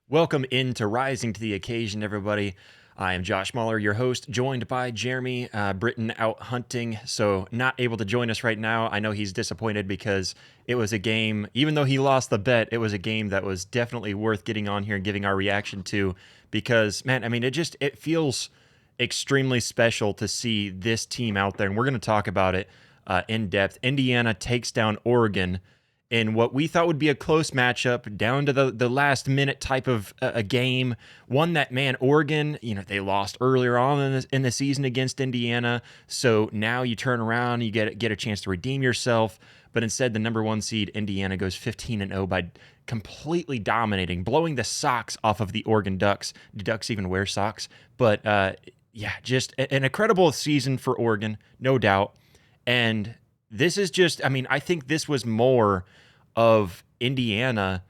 Welcome into Rising to the Occasion, everybody. I am Josh Mahler, your host, joined by Jeremy Britton out hunting, so not able to join us right now. I know he's disappointed because it was a game, even though he lost the bet, it was a game that was definitely worth getting on here and giving our reaction to because, man, I mean, it feels extremely special to see this team out there, and we're going to talk about it in depth. Indiana takes down Oregon in what we thought would be a close matchup, down to the last minute type of a game. One that, man, Oregon, they lost earlier on in the season against Indiana. So now you turn around, you get a chance to redeem yourself. But instead, the number one seed, Indiana, goes 15-0 by completely dominating, blowing the socks off of the Oregon Ducks. Do Ducks even wear socks? But yeah, just an incredible season for Oregon, no doubt. And this is just, I mean, I think this was more of Indiana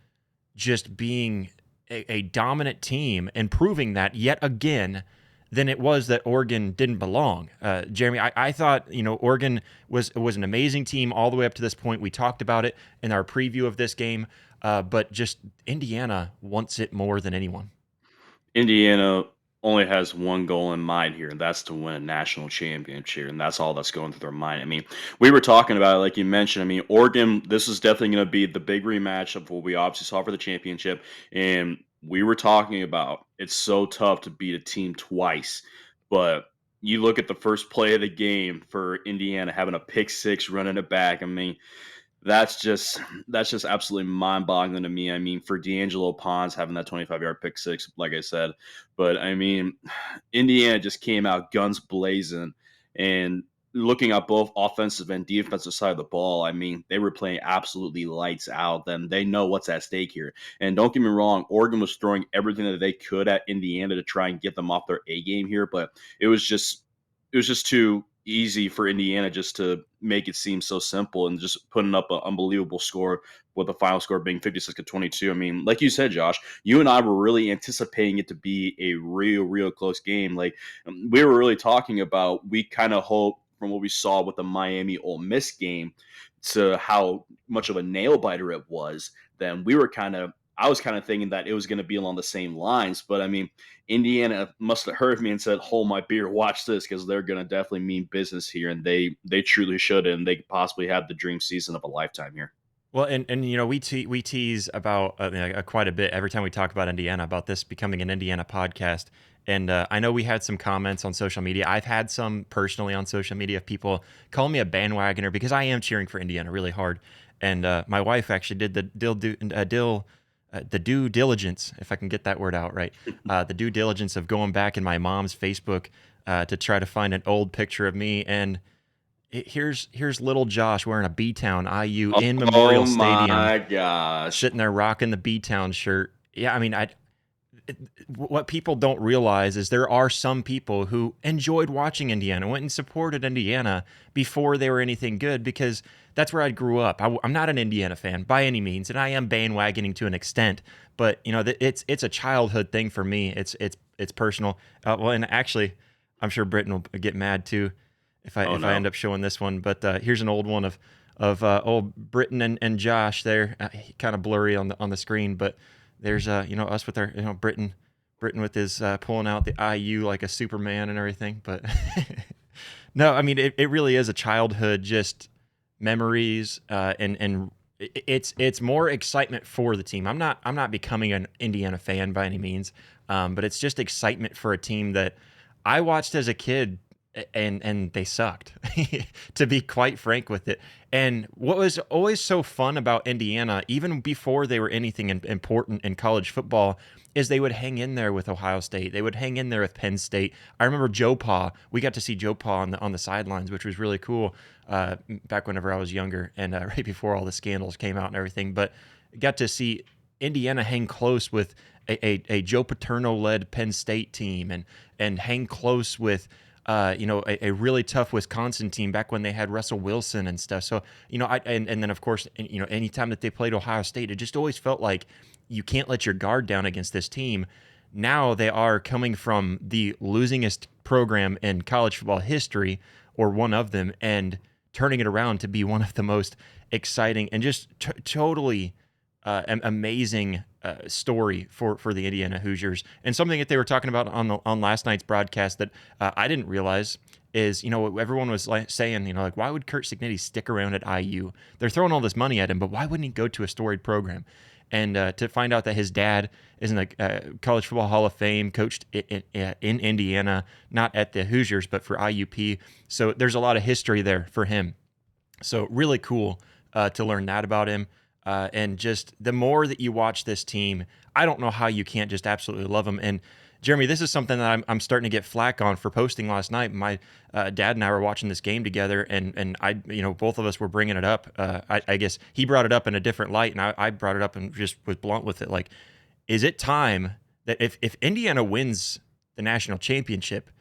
just being a dominant team and proving that yet again than it was that Oregon didn't belong. Jeremy, I thought, Oregon was an amazing team all the way up to this point. We talked about it in our preview of this game, but just Indiana wants it more than anyone. Indiana only has one goal in mind here, and that's to win a national championship, and that's all that's going through their mind. I mean, we were talking about it, like you mentioned. I mean, Oregon, this is definitely going to be the big rematch of what we obviously saw for the championship, and we were talking about it's so tough to beat a team twice, but you look at the first play of the game for Indiana having a pick six running it back. I mean, that's just absolutely mind-boggling to me. I mean, for D'Angelo Pons having that 25-yard pick six, like I said, but I mean, Indiana just came out guns blazing, and looking at both offensive and defensive side of the ball, I mean, they were playing absolutely lights out. Then they know what's at stake here. And don't get me wrong, Oregon was throwing everything that they could at Indiana to try and get them off their A game here, but it was just too easy for Indiana just to make it seem so simple and just putting up an unbelievable score with the final score being 56-22. I mean, like you said, Josh, you and I were really anticipating it to be a real close game. Like we were really talking about, we kind of hope from what we saw with the Miami Ole Miss game to how much of a nail biter it was, then I was kind of thinking that it was going to be along the same lines. But I mean, Indiana must have heard me and said, "Hold my beer, watch this," because they're going to definitely mean business here, and they truly should, and they possibly have the dream season of a lifetime here. Well, and we tease about quite a bit every time we talk about Indiana, about this becoming an Indiana podcast. And I know we had some comments on social media. I've had some personally on social media of people calling me a bandwagoner because I am cheering for Indiana really hard. And my wife actually did the due diligence, if I can get that word out right, the due diligence of going back in my mom's Facebook to try to find an old picture of me. And here's little Josh wearing a B-Town IU in Oh Memorial Stadium, my gosh! sitting there rocking the B-Town shirt. Yeah, I mean, what people don't realize is there are some people who enjoyed watching Indiana, went and supported Indiana before they were anything good because that's where I grew up. I'm not an Indiana fan by any means, and I am bandwagoning to an extent. But it's a childhood thing for me. It's personal. Well, and actually, I'm sure Britton will get mad too Oh if I no! end up showing this one. But here's an old one of old Britton and Josh there, kind of blurry on the screen, but there's us with our Britton with his pulling out the IU like a Superman and everything. But no, I mean it really is a childhood just memories, and it's more excitement for the team. I'm not becoming an Indiana fan by any means, but it's just excitement for a team that I watched as a kid, and they sucked, to be quite frank with it. And what was always so fun about Indiana, even before they were anything important in college football, is they would hang in there with Ohio State. They would hang in there with Penn State. I remember Joe Pa. We got to see Joe Pa on the sidelines, which was really cool back whenever I was younger and right before all the scandals came out and everything. But got to see Indiana hang close with a Joe Paterno-led Penn State team and hang close with a really tough Wisconsin team back when they had Russell Wilson and stuff. So, and then of course, anytime that they played Ohio State, it just always felt like you can't let your guard down against this team. Now they are coming from the losingest program in college football history, or one of them, and turning it around to be one of the most exciting and just totally amazing story for the Indiana Hoosiers, and something that they were talking about on last night's broadcast that I didn't realize is, everyone was like saying, like, why would Kurt Signetti stick around at IU? They're throwing all this money at him, but why wouldn't he go to a storied program? And to find out that his dad is in the College Football Hall of Fame, coached in Indiana, not at the Hoosiers, but for IUP. So there's a lot of history there for him. So really cool to learn that about him. And just the more that you watch this team, I don't know how you can't just absolutely love them. And Jeremy, this is something that I'm starting to get flack on for posting last night. My dad and I were watching this game together, and I, both of us were bringing it up. I guess he brought it up in a different light, and I brought it up and just was blunt with it. Like, is it time that if Indiana wins the national championship,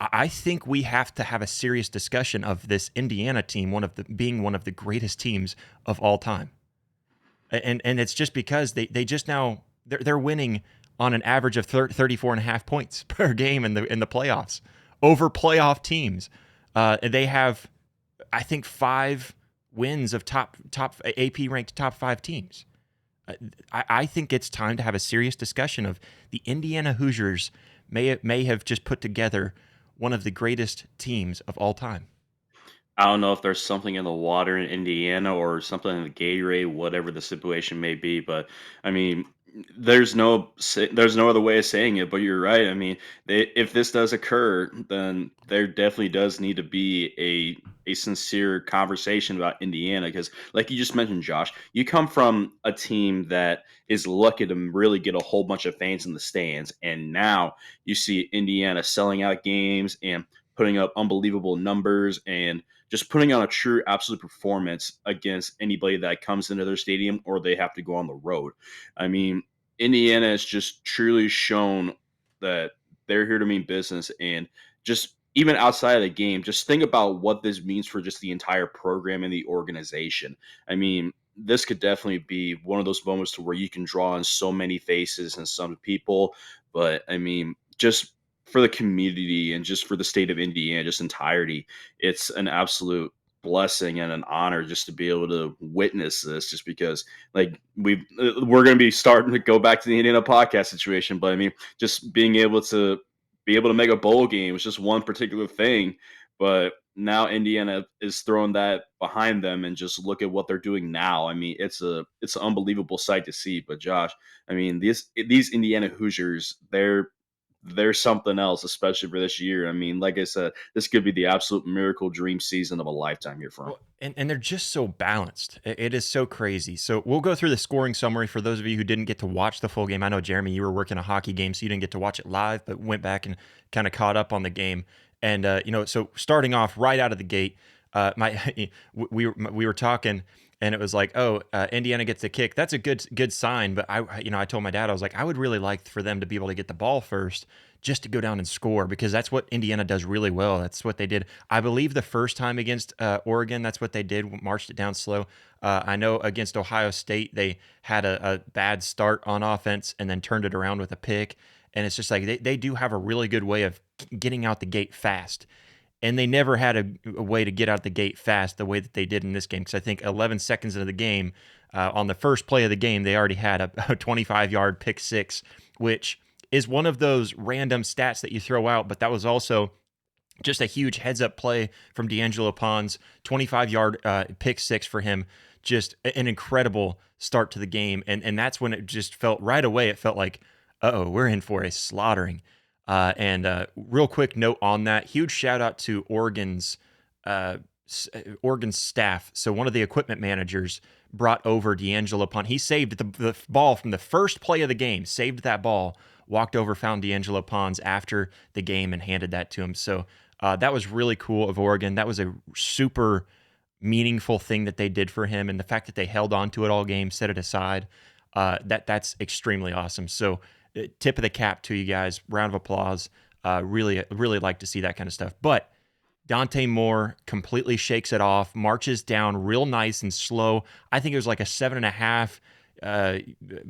I think we have to have a serious discussion of this Indiana team, being one of the greatest teams of all time. And it's just because they just now they're winning on an average of 34 and a half points per game in the playoffs over playoff teams. They have, I think, 5 wins of top AP ranked top 5 teams. I think it's time to have a serious discussion of the Indiana Hoosiers may have just put together one of the greatest teams of all time. I don't know if there's something in the water in Indiana or something in the Gatorade, whatever the situation may be, but I mean, there's no other way of saying it. But you're right. I mean, if this does occur, then there definitely does need to be a sincere conversation about Indiana because, like you just mentioned, Josh, you come from a team that is lucky to really get a whole bunch of fans in the stands, and now you see Indiana selling out games and putting up unbelievable numbers and just putting on a true absolute performance against anybody that comes into their stadium or they have to go on the road. I mean, Indiana has just truly shown that they're here to mean business and just even outside of the game, just think about what this means for just the entire program and the organization. I mean, this could definitely be one of those moments to where you can draw on so many faces and some people, but I mean, just for the community and just for the state of Indiana, just entirety, it's an absolute blessing and an honor just to be able to witness this just because like we're going to be starting to go back to the Indiana podcast situation, but I mean just being able to make a bowl game was just one particular thing, but now Indiana is throwing that behind them and just look at what they're doing now. I mean, it's an unbelievable sight to see. But Josh, I mean, these Indiana Hoosiers, they're something else, especially for this year. I mean, like I said, this could be the absolute miracle dream season of a lifetime here for them. Well, and they're just so balanced. It is so crazy. So we'll go through the scoring summary for those of you who didn't get to watch the full game. I know, Jeremy, you were working a hockey game, so you didn't get to watch it live, but went back and kind of caught up on the game. And so starting off right out of the gate, we were talking, and it was like, oh, Indiana gets the kick. That's a good sign. But I told my dad, I was like, I would really like for them to be able to get the ball first, just to go down and score, because that's what Indiana does really well. That's what they did. I believe the first time against Oregon, that's what they did, marched it down slow. I know against Ohio State, they had a bad start on offense and then turned it around with a pick. And it's just like they do have a really good way of getting out the gate fast. And they never had a way to get out the gate fast the way that they did in this game. Because I think 11 seconds into the game, on the first play of the game, they already had a 25-yard pick six, which is one of those random stats that you throw out. But that was also just a huge heads-up play from D'Angelo Pons, 25-yard pick six for him. Just an incredible start to the game. And that's when it just felt right away, it felt like, uh-oh, we're in for a slaughtering. And real quick note on that, huge shout out to Oregon's staff. So one of the equipment managers brought over D'Angelo Pons. He saved the ball from the first play of the game, saved that ball, walked over, found D'Angelo Pons after the game and handed that to him. So that was really cool of Oregon. That was a super meaningful thing that they did for him. And the fact that they held on to it all game, set it aside, that's extremely awesome. So tip of the cap to you guys. Round of applause. Really like to see that kind of stuff. But Dante Moore completely shakes it off, marches down real nice and slow. I think it was like a 7.5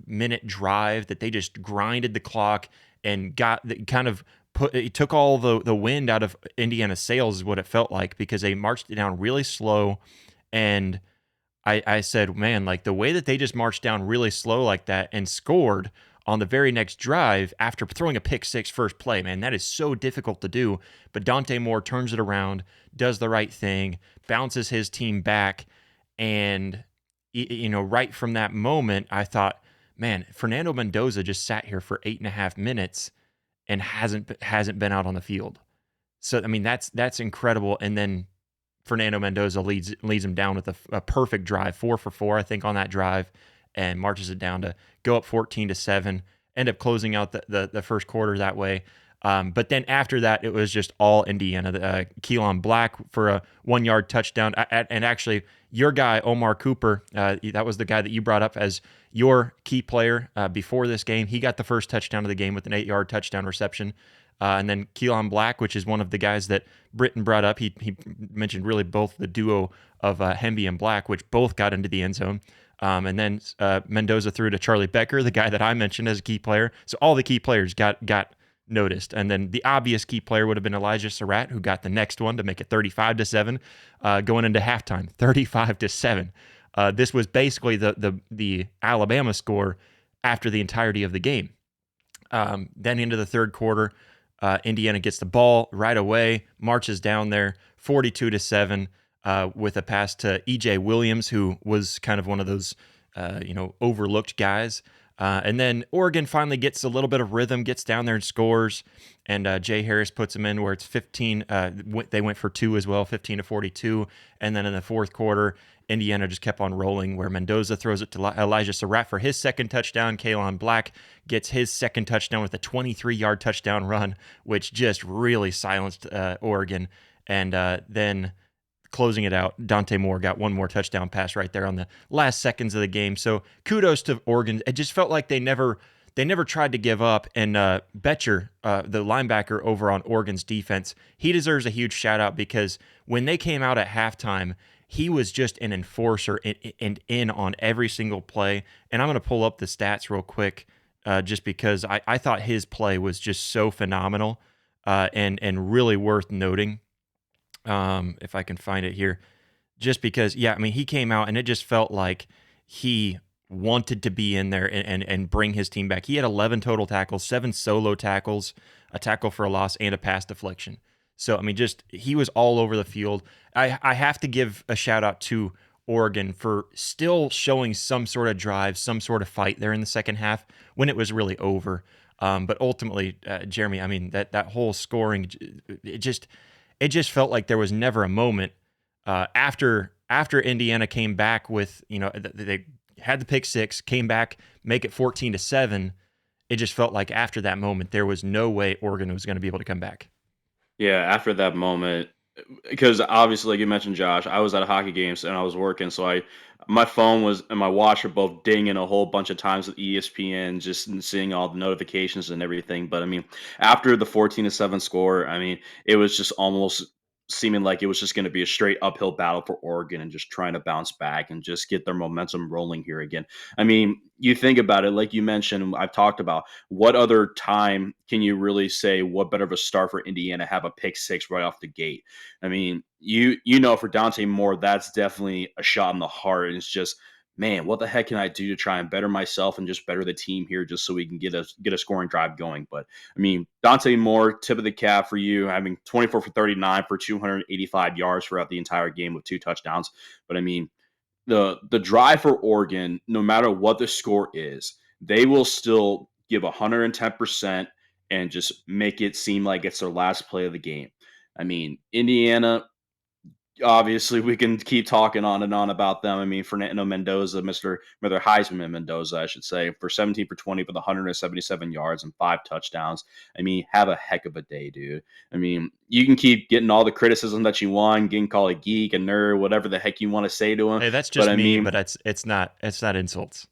minute drive that they just grinded the clock and it took all the wind out of Indiana's sails, is what it felt like, because they marched it down really slow. And I said, man, like the way that they just marched down really slow like that and scored on the very next drive after throwing a pick six first play, man, that is so difficult to do. But Dante Moore turns it around, does the right thing, bounces his team back, and right from that moment, I thought, man, Fernando Mendoza just sat here for 8.5 minutes and hasn't been out on the field. So I mean, that's incredible. And then Fernando Mendoza leads him down with a perfect drive, 4 for 4, I think, on that drive, and marches it down to go up 14-7. End up closing out the first quarter that way. But then after that, it was just all Indiana. Keelan Black for a 1 yard touchdown, and actually your guy Omar Cooper, that was the guy that you brought up as your key player before this game. He got the first touchdown of the game with an 8 yard touchdown reception. And then Keelan Black, which is one of the guys that Britton brought up. He mentioned really both the duo of Hemby and Black, which both got into the end zone. And then Mendoza threw to Charlie Becker, the guy that I mentioned as a key player. So all the key players got noticed. And then the obvious key player would have been Elijah Surratt, who got the next one to make it 35-7 going into halftime. 35-7. This was basically the Alabama score after the entirety of the game. Then into the third quarter, Indiana gets the ball right away, marches down there 42-7 with a pass to E.J. Williams, who was kind of one of those overlooked guys. And then Oregon finally gets a little bit of rhythm, gets down there and scores. And Jay Harris puts them in where it's 15. They went for two as well, 15-42. And then in the fourth quarter, Indiana just kept on rolling where Mendoza throws it to Elijah Surratt for his second touchdown. Keelan Black gets his second touchdown with a 23-yard touchdown run, which just really silenced Oregon. And then closing it out, Dante Moore got one more touchdown pass right there on the last seconds of the game. So kudos to Oregon. It just felt like they never tried to give up. And Betcher, the linebacker over on Oregon's defense, he deserves a huge shout out because when they came out at halftime, he was just an enforcer and in on every single play. And I'm going to pull up the stats real quick just because I thought his play was just so phenomenal and really worth noting. If I can find it here, just because, yeah, I mean, he came out and it just felt like he wanted to be in there and bring his team back. He had 11 total tackles, 7 solo tackles, a tackle for a loss, and a pass deflection. So, I mean, just he was all over the field. I have to give a shout out to Oregon for still showing some sort of drive, some sort of fight there in the second half when it was really over. But ultimately, Jeremy, I mean, that whole scoring, it just felt like there was never a moment after Indiana came back with, they had the pick six, came back, make it 14-7. It just felt like after that moment, there was no way Oregon was going to be able to come back. Yeah, after that moment, because obviously, like you mentioned, Josh, I was at a hockey game and I was working, so my phone was and my watch were both dinging a whole bunch of times with ESPN, just seeing all the notifications and everything. But I mean, after the 14-7 score, I mean, it was just almost seeming like it was just going to be a straight uphill battle for Oregon and just trying to bounce back and just get their momentum rolling here again. I mean, you think about it, like you mentioned, I've talked about what other time can you really say what better of a start for Indiana have a pick six right off the gate? I mean, you know for Dante Moore, that's definitely a shot in the heart. And it's just, man, what the heck can I do to try and better myself and just better the team here, just so we can get a scoring drive going? But I mean, Dante Moore, tip of the cap for you, having 24 for 39 for 285 yards throughout the entire game with 2 touchdowns. But I mean, the drive for Oregon, no matter what the score is, they will still give 110% and just make it seem like it's their last play of the game. I mean, Indiana, obviously, we can keep talking on and on about them. I mean, Fernando Mendoza, Mr. Heisman Mendoza, I should say, for 17 for 20 with 177 yards and 5 touchdowns. I mean, have a heck of a day, dude. I mean, you can keep getting all the criticism that you want, getting called a geek, a nerd, whatever the heck you want to say to him. Hey, that's But just I me, mean, but it's not insults.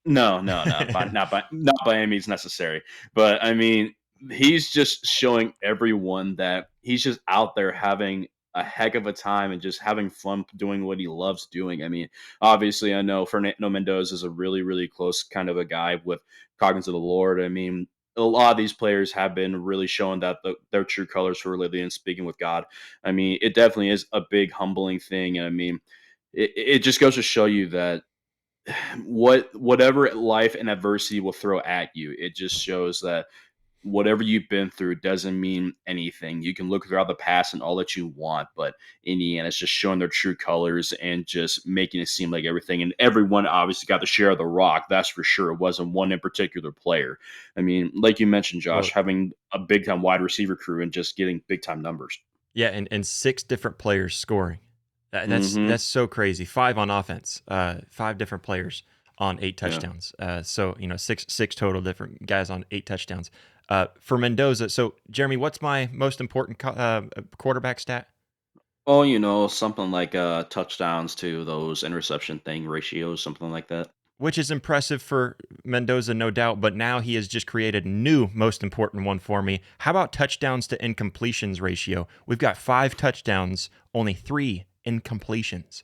no, no, no, not by any means necessary. But I mean, he's just showing everyone that he's just out there having a heck of a time and just having fun doing what he loves doing. I mean, obviously, I know Fernando Mendoza is a really, really close kind of a guy with Cognizant of the Lord. I mean, a lot of these players have been really showing that their true colors for living and speaking with God. I mean, it definitely is a big humbling thing. And I mean, it just goes to show you that whatever life and adversity will throw at you, it just shows that whatever you've been through doesn't mean anything. You can look throughout the past and all that you want, but Indiana's just showing their true colors and just making it seem like everything. And everyone obviously got the share of the rock. That's for sure. It wasn't one in particular player. I mean, like you mentioned, Well, Josh, having a big time wide receiver crew and just getting big time numbers. yeah, and six different players scoring. Mm-hmm. That's so crazy. Five on offense, five different players on eight Yeah. touchdowns. So six total different guys on eight touchdowns. For Mendoza, so Jeremy, what's my most important quarterback stat? Oh, something like touchdowns to those interception thing ratios, something like that. Which is impressive for Mendoza, no doubt. But now he has just created a new most important one for me. How about touchdowns to incompletions ratio? We've got five touchdowns, only three incompletions.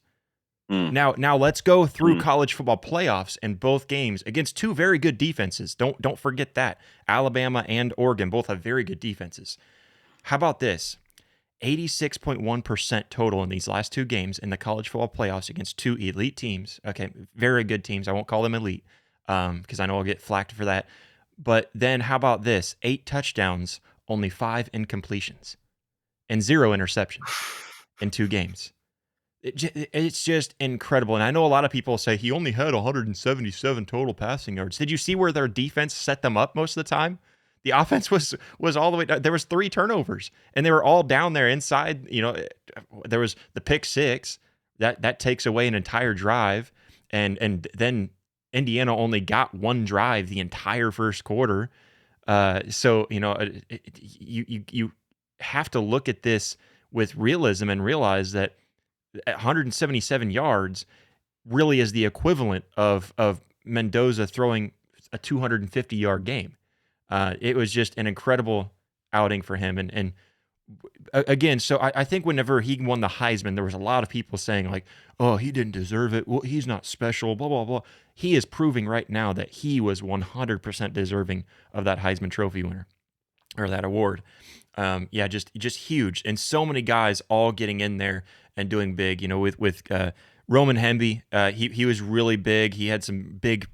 Mm, Now let's go through mm. college football playoffs and both games against two very good defenses. Don't forget that. Alabama and Oregon both have very good defenses. How about this? 86.1% total in these last two games in the college football playoffs against two elite teams. Okay, very good teams. I won't call them elite because I know I'll get flacked for that. But then how about this? 8 touchdowns, only 5 incompletions, and 0 interceptions in two games. It's just incredible. And I know a lot of people say he only had 177 total passing yards. Did you see where their defense set them up most of the time? The offense was all the way down. There was 3 turnovers, and they were all down there inside. There was the pick six that takes away an entire drive, and then Indiana only got one drive the entire first quarter. So you have to look at this with realism and realize that 177 yards really is the equivalent of Mendoza throwing a 250-yard game. It was just an incredible outing for him. And again, so I think whenever he won the Heisman, there was a lot of people saying like, "Oh, he didn't deserve it. Well, he's not special." Blah blah blah. He is proving right now that he was 100% deserving of that Heisman Trophy winner or that award. Yeah, just huge, and so many guys all getting in there and doing big. With Roman Hemby, he was really big. He had some big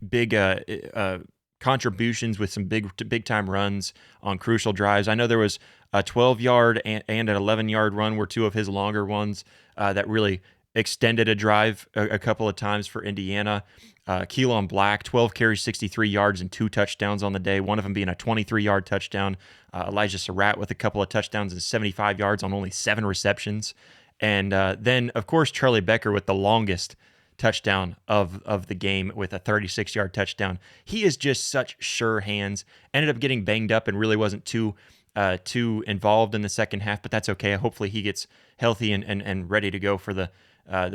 contributions with some big time runs on crucial drives. I know there was a 12-yard and an 11-yard run were two of his longer ones that really extended a drive a couple of times for Indiana. Keelan Black, 12 carries, 63 yards, and 2 touchdowns on the day, one of them being a 23-yard touchdown. Elijah Surratt with a couple of touchdowns and 75 yards on only 7 receptions. And then, of course, Charlie Becker with the longest touchdown of the game with a 36-yard touchdown. He is just such sure hands. Ended up getting banged up and really wasn't too involved in the second half, but that's okay. Hopefully he gets healthy and ready to go for the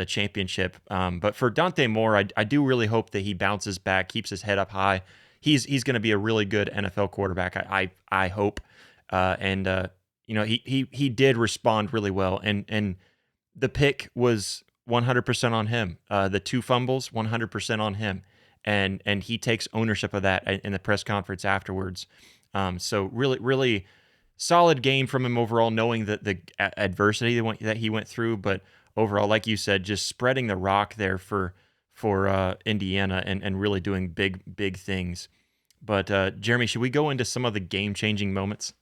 championship. But for Dante Moore, I do really hope that he bounces back, keeps his head up high. He's going to be a really good NFL quarterback. I hope. He did respond really well, and the pick was 100% on him. The 2 fumbles, 100% on him, and he takes ownership of that in the press conference afterwards. So really solid game from him overall, knowing that the adversity that he went through, but overall, like you said, just spreading the rock there for Indiana and really doing big things. But Jeremy, should we go into some of the game changing moments?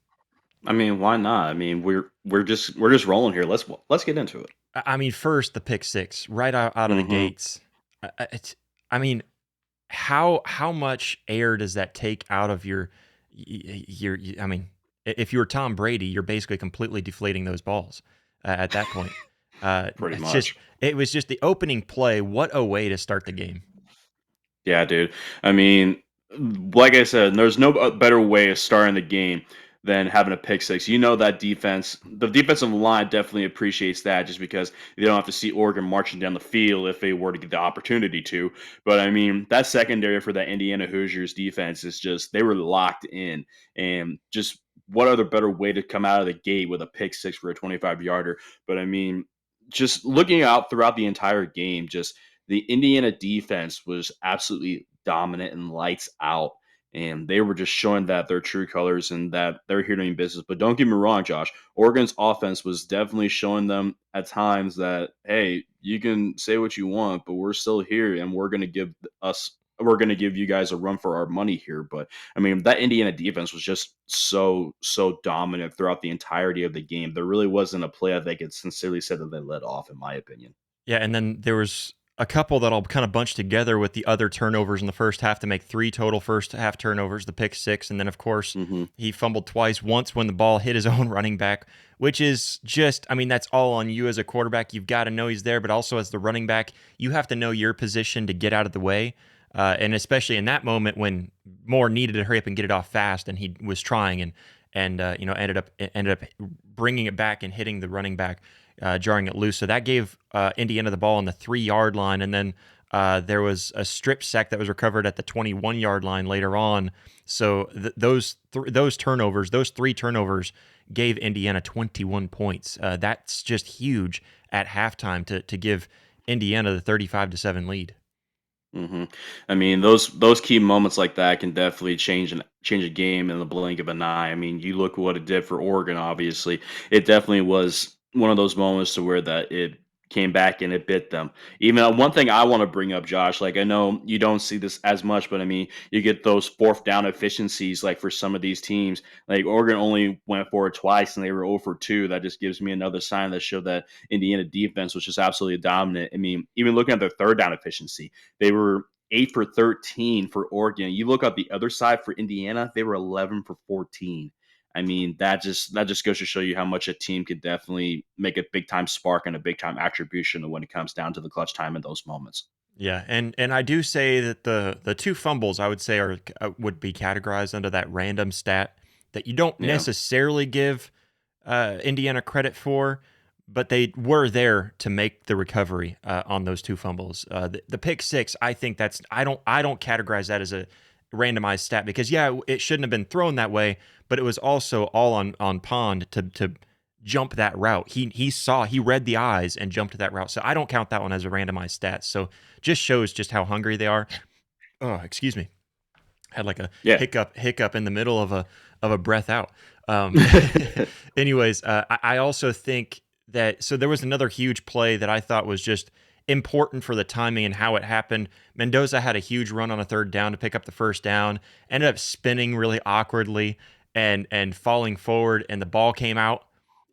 I mean, why not? I mean, we're just rolling here. Let's get into it. I mean, first the pick six right out of the Mm-hmm. gates. I mean, how much air does that take out of your? I mean, if you were Tom Brady, you're basically completely deflating those balls at that point. Pretty It's just much. it was just the opening play. What a way to start the game. Yeah, dude. I mean, like I said, there's no better way of starting the game than having a pick six. That the defensive line definitely appreciates that just because they don't have to see Oregon marching down the field if they were to get the opportunity to. But I mean, that secondary for that Indiana Hoosiers defense is just, they were locked in. And just what other better way to come out of the gate with a pick six for a 25-yarder? But I mean, just looking out throughout the entire game, just the Indiana defense was absolutely dominant and lights out. And they were just showing that their true colors and that they're here doing business. But don't get me wrong, Josh. Oregon's offense was definitely showing them at times that, hey, you can say what you want, but we're still here and we're going to give you guys a run for our money here. But I mean, that Indiana defense was just so dominant throughout the entirety of the game. There really wasn't a play that they could sincerely say that they let off, in my opinion. Yeah, and then there was a couple that I'll kind of bunch together with the other turnovers in the first half to make three total first half turnovers, the pick six, and then of course Hmm. he fumbled twice, once when the ball hit his own running back, which is just, I mean, that's all on you as a quarterback. You've got to know he's there, but also as the running back, you have to know your position to get out of the way. And especially in that moment when Moore needed to hurry up and get it off fast, and he was trying and ended up bringing it back and hitting the running back, jarring it loose. So that gave Indiana the ball on the 3-yard line, and then there was a strip sack that was recovered at the 21-yard line later on. So those turnovers, those three turnovers, gave Indiana 21 points. That's just huge at halftime to give Indiana the 35-7 lead. Hmm. I mean, those key moments like that can definitely change a game in the blink of an eye. I mean, you look what it did for Oregon. Obviously, it definitely was one of those moments to where that it came back and it bit them. Even one thing I want to bring up, Josh. Like I know you don't see this as much, but I mean, you get those fourth down efficiencies. Like for some of these teams, like Oregon only went for it twice and they were 0 for 2. That just gives me another sign that showed that Indiana defense was just absolutely dominant. I mean, even looking at their third down efficiency. They were 8 for 13 for Oregon. You look at the other side for Indiana, they were 11 for 14. I mean, that just goes to show you how much a team could definitely make a big time spark and a big time attribution when it comes down to the clutch time in those moments. Yeah, and I do say that the two fumbles I would say are would be categorized under that random stat that you don't Yeah. necessarily give Indiana credit for, but they were there to make the recovery on those two fumbles. The pick six, I think that's I don't categorize that as a randomized stat because yeah, it shouldn't have been thrown that way, but it was also all on Pond to jump that route. He read the eyes and jumped that route. So I don't count that one as a randomized stat. So just shows just how hungry they are. Oh, excuse me. Had like a Yeah. hiccup in the middle of a breath out. Um, anyways, I also think that so there was another huge play that I thought was just important for the timing and how it happened. Mendoza had a huge run on a third down to pick up the first down, ended up spinning really awkwardly and falling forward, and the ball came out.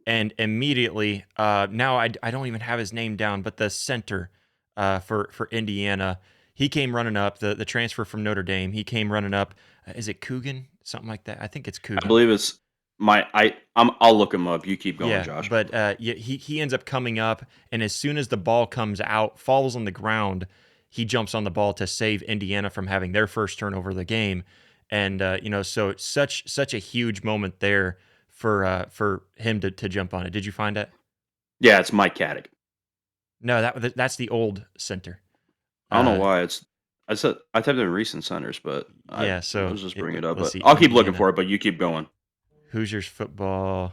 And immediately, now I don't even have his name down, but the center for Indiana, he came running up. The transfer from Notre Dame, he came running up. Is it Coogan? Something like that. I think it's I Coogan. believe it's I'll look him up. You keep going, Yeah, Josh. but yeah, he ends up coming up, and as soon as the ball comes out, falls on the ground, he jumps on the ball to save Indiana from having their first turnover of the game, and so it's such a huge moment there for him to jump on it. Did you find it? Yeah, it's Mike Caddick. No, that's the old center. I don't know Uh, why I typed in recent centers, but I yeah. So was just bringing it up. let's But see, I'll keep looking Indiana for it. But you keep going. Hoosiers football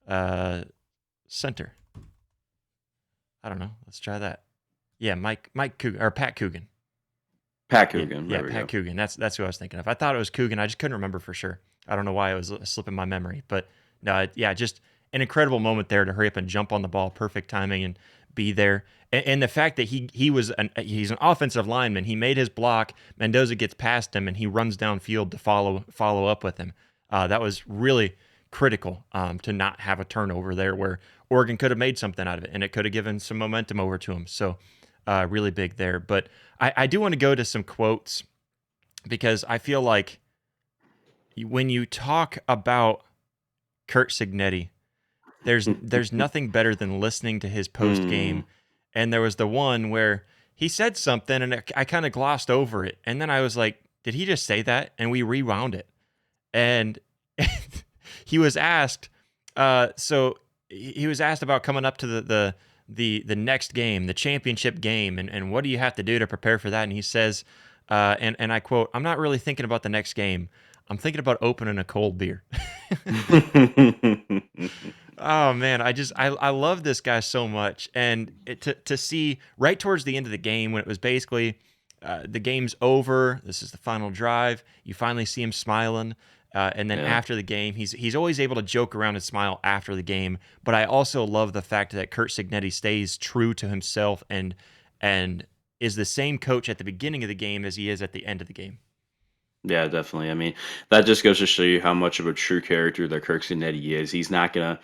uh, center. I don't know. Let's try that. Yeah, Mike Coogan or Pat Coogan. Pat Yeah, Coogan. yeah, There we Pat go. Coogan. That's who I was thinking of. I thought it was Coogan. I just couldn't remember for sure. I don't know why it was slipping my memory, but no, yeah, just an incredible moment there to hurry up and jump on the ball, perfect timing, and be there. And the fact that he's an offensive lineman, he made his block. Mendoza gets past him, and he runs downfield to follow up with him. That was really critical to not have a turnover there, where Oregon could have made something out of it, and it could have given some momentum over to him. So really big there. But I do want to go to some quotes because I feel like when you talk about Kurt Signetti, there's nothing better than listening to his post Hmm. game. And there was the one where he said something and I kind of glossed over it, and then I was like, "Did he just say that?" And we rewound it, and he was asked. So he was asked about coming up to the next game, the championship game, and what do you have to do to prepare for that? And he says, and I quote, "I'm not really thinking about the next game. I'm thinking about opening a cold beer." Oh man, I love this guy so much, and to see right towards the end of the game when it was basically the game's over. This is the final drive. You finally see him smiling. And then Yeah. after the game, he's always able to joke around and smile after the game. But I also love the fact that Curt Cignetti stays true to himself and is the same coach at the beginning of the game as he is at the end of the game. Yeah, definitely. I mean, that just goes to show you how much of a true character that Kirk Cinetti is. He's not gonna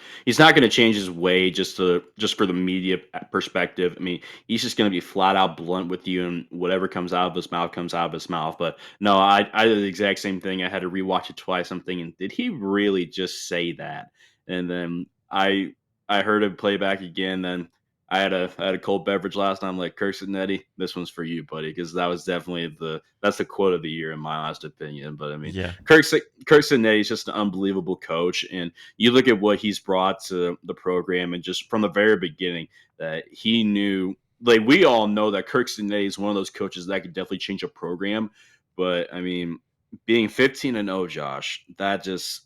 change his way just for the media perspective. I mean, he's just gonna be flat out blunt with you, and whatever comes out of his mouth comes out of his mouth. But no, I did the exact same thing. I had to rewatch it twice. I'm thinking, did he really just say that? And then I heard it play back again. Then I had a cold beverage last night. I'm like, Kirk Cinetti, this one's for you, buddy, because that was definitely that's the quote of the year in my honest opinion. But I mean, Yeah. Kirk Cinetti is just an unbelievable coach, and you look at what he's brought to the program, and just from the very beginning, that he knew. Like we all know that Kirk Cinetti is one of those coaches that could definitely change a program, but I mean, being 15-0, Josh, that just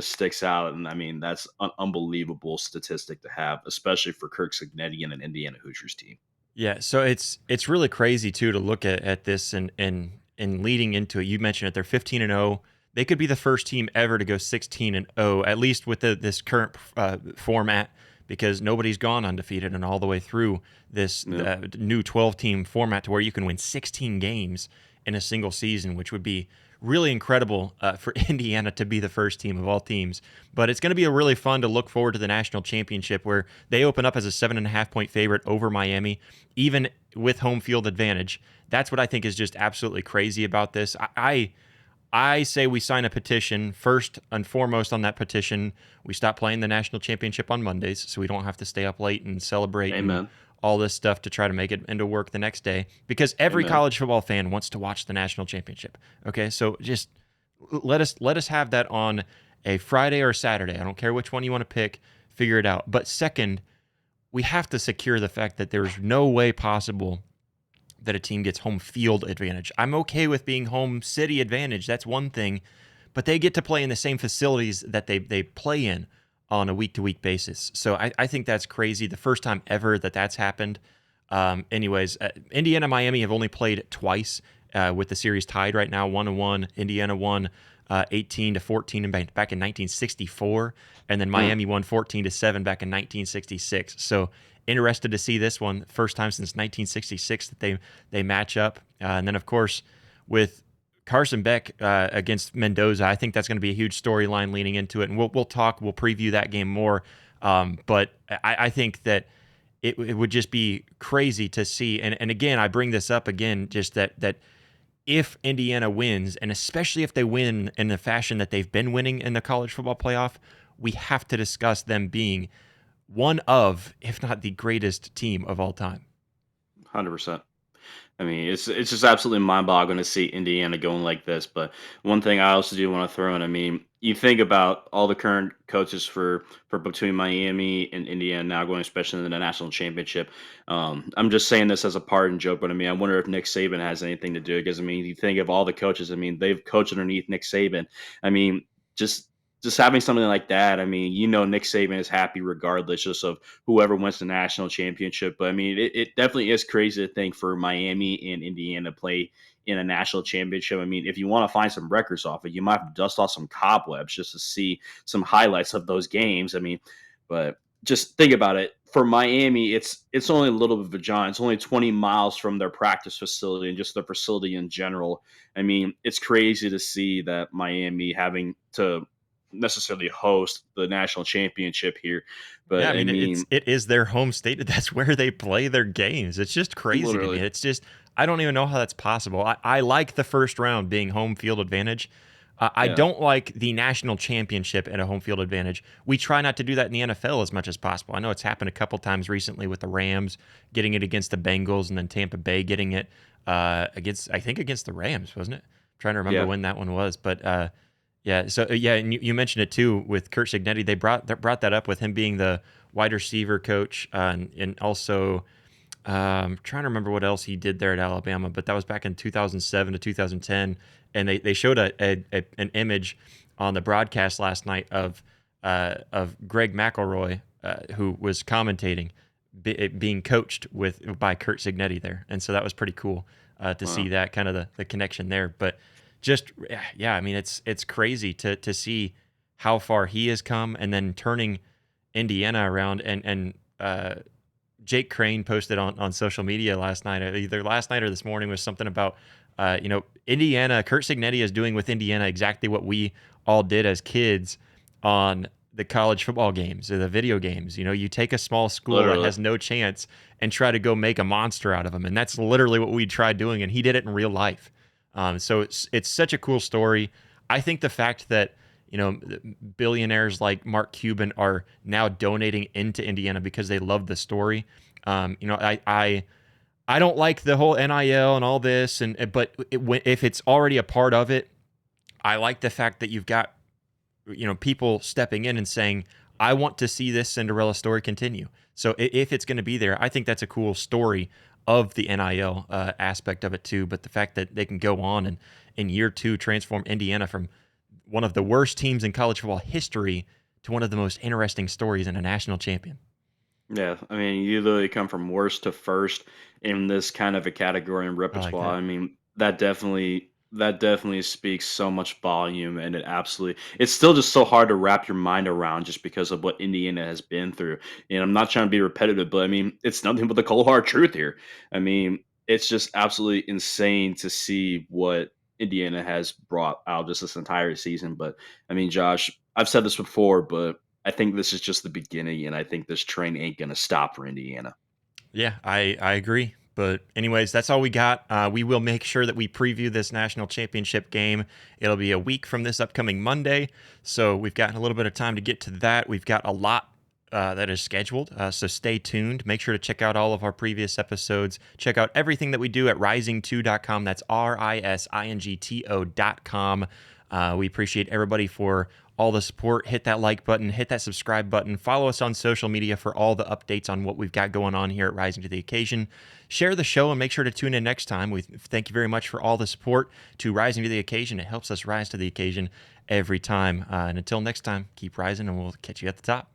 sticks out, and I mean that's an unbelievable statistic to have, especially for Kirk Cignetti and an Indiana Hoosiers team. Yeah, so it's really crazy too to look at this and leading into it. You mentioned it; they're 15-0. They could be the first team ever to go 16-0, at least with this current format, because nobody's gone undefeated and all the way through this Yeah. new 12-team format to where you can win 16 games in a single season, which would be really incredible for Indiana to be the first team of all teams. But it's going to be a really fun to look forward to the national championship where they open up as a 7.5 point favorite over Miami, even with home field advantage. That's what I think is just absolutely crazy about this. I say we sign a petition. First and foremost on that petition, we stop playing the national championship on Mondays so we don't have to stay up late and celebrate and Amen. all this stuff to try to make it into work the next day, because every Amen. college football fan wants to watch the national championship. Okay, so just let us have that on a Friday or Saturday. I don't care which one you want to pick, figure it out. But second, we have to secure the fact that there's no way possible that a team gets home field advantage. I'm okay with being home city advantage. That's one thing, but they get to play in the same facilities that they play in on a week-to-week basis. So I think that's crazy. The first time ever that that's happened. Anyways, Indiana Miami have only played twice with the series tied right now, 1-1. Indiana won 18-14 back in 1964, and then Mm. Miami won 14-7 back in 1966. So interested to see this one, first time since 1966 that they match up. And then of course with Carson Beck against Mendoza, I think that's going to be a huge storyline leading into it, and we'll preview that game more. But I think that it would just be crazy to see. And again, I bring this up again, just that if Indiana wins, and especially if they win in the fashion that they've been winning in the college football playoff, we have to discuss them being one of, if not the greatest team of all time. 100%. I mean, it's just absolutely mind-boggling to see Indiana going like this. But one thing I also do want to throw in, I mean, you think about all the current coaches for between Miami and Indiana now going, especially in the national championship. I'm just saying this as a part and joke, but I mean, I wonder if Nick Saban has anything to do because I mean, you think of all the coaches. I mean, they've coached underneath Nick Saban. I mean, just just having something like that. I mean, Nick Saban is happy regardless, just of whoever wins the national championship. But I mean, it definitely is crazy to think for Miami and Indiana to play in a national championship. I mean, if you want to find some records off it, you might have to dust off some cobwebs just to see some highlights of those games. I mean, but just think about it. For Miami, it's only a little bit of a jaunt. It's only 20 miles from their practice facility and just their facility in general. I mean, it's crazy to see that Miami having to necessarily host the national championship here, Yeah, but I I mean mean, it is their home state. That's where they play their games. It's just crazy to me. literally, It's just I don't even know how that's possible. I like the first round being home field advantage. I yeah, don't like the national championship at a home field advantage. We try not to do that in the NFL as much as possible. I know it's happened a couple times recently with the Rams getting it against the Bengals and then Tampa Bay getting it against the Rams, wasn't it? I'm trying to remember yeah, when that one was, but yeah. So yeah, and you mentioned it too with Curt Cignetti. They brought that up with him being the wide receiver coach, and also trying to remember what else he did there at Alabama. But that was back in 2007 to 2010, and they showed an image on the broadcast last night of Greg McElroy, who was commentating, being coached by Curt Cignetti there, and so that was pretty cool. to see Wow. that kind of the connection there. But just yeah, I mean it's crazy to see how far he has come, and then turning Indiana around. And Jake Crane posted on social media last night, either last night or this morning, was something about Indiana. Kurt Signetti is doing with Indiana exactly what we all did as kids on the college football games or the video games. You take a small school that Literally. has no chance and try to go make a monster out of them, and that's literally what we tried doing. And he did it in real life. So it's such a cool story. I think the fact that billionaires like Mark Cuban are now donating into Indiana because they love the story. I don't like the whole NIL and all this, but if it's already a part of it, I like the fact that you've got people stepping in and saying, I want to see this Cinderella story continue. So if it's going to be there, I think that's a cool story of the NIL aspect of it too. But the fact that they can go on and in year two transform Indiana from one of the worst teams in college football history to one of the most interesting stories in a national champion. Yeah, I mean, you literally come from worst to first in this kind of a category and I like repertoire. that. I mean, that definitely speaks so much volume, and it's still just so hard to wrap your mind around just because of what Indiana has been through. And I'm not trying to be repetitive, but I mean, it's nothing but the cold hard truth here. I mean, it's just absolutely insane to see what Indiana has brought out just this entire season. But I mean, Josh, I've said this before, but I think this is just the beginning, and I think this train ain't gonna stop for Indiana. Yeah, I agree. But anyways, that's all we got. We will make sure that we preview this national championship game. It'll be a week from this upcoming Monday, so we've gotten a little bit of time to get to that. We've got a lot that is scheduled, so stay tuned. Make sure to check out all of our previous episodes. Check out everything that we do at rising2.com. That's risingto.com. We appreciate everybody for all the support. Hit that like button, hit that subscribe button, follow us on social media for all the updates on what we've got going on here at Rising to the Occasion. Share the show and make sure to tune in next time. We thank you very much for all the support to Rising to the Occasion. It helps us rise to the occasion every time. And until next time, keep rising, and we'll catch you at the top.